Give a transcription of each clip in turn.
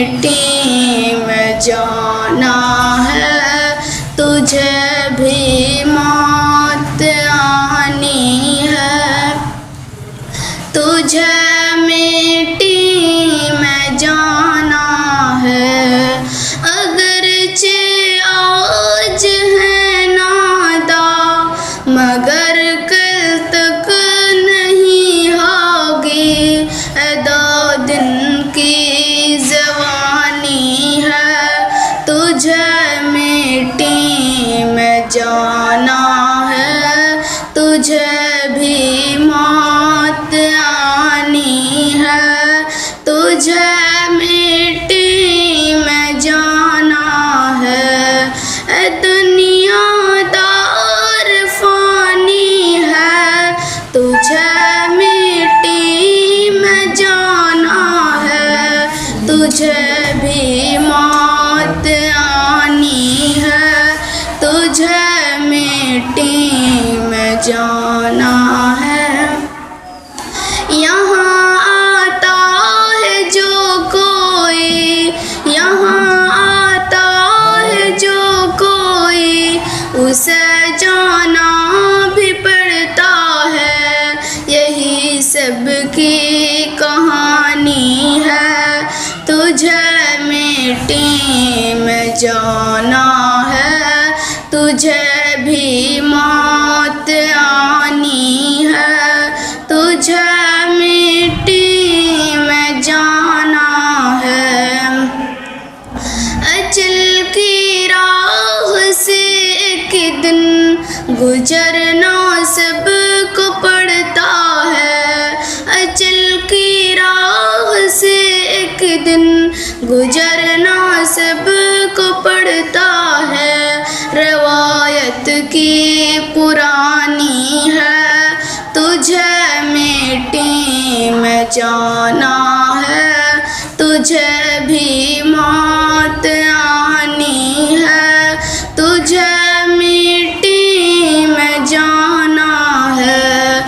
मिट्टी में जाना है, तुझे भी मौत आनी है। तुझे मिट्टी में जाना है, अगरचे आज है नादा, मगर कल तक नहीं होगी। दो दिन की जवानी है, तुझे मिट्टी में जाना है, तुझे भी मौत आनी है। तुझे मिट्टी में जाना है, दुनिया दार फानी है, तुझे मिट्टी में जाना है, तुझे भी मौत आनी है। तुझे मिट्टी में जाना है। यहाँ आता है जो कोई, यहाँ आता है जो कोई, उसे जाना भी पड़ता है। यही सबकी कहानी है, तुझे मिट्टी में जाना है, तुझे भी मौत आनी है। तुझे मिट्टी में जाना है, अचल की राह से एक दिन गुजरना सबको पड़ता है। अचल की राह से एक दिन गुजरना सबको पड़ता है। रवायत की पुरानी है, तुझे मिट्टी में जाना है, तुझे भी मौत आनी है। तुझे मिट्टी में जाना है,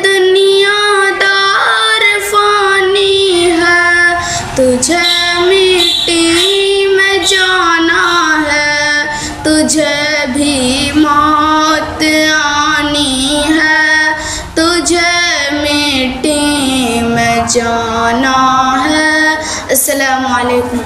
दुनिया दार फानी है, तुझे मिट्टी में जाना है, तुझे भी मौत आनी है। तुझे मिट्टी में जाना है। अस्सलामु अलैकुम।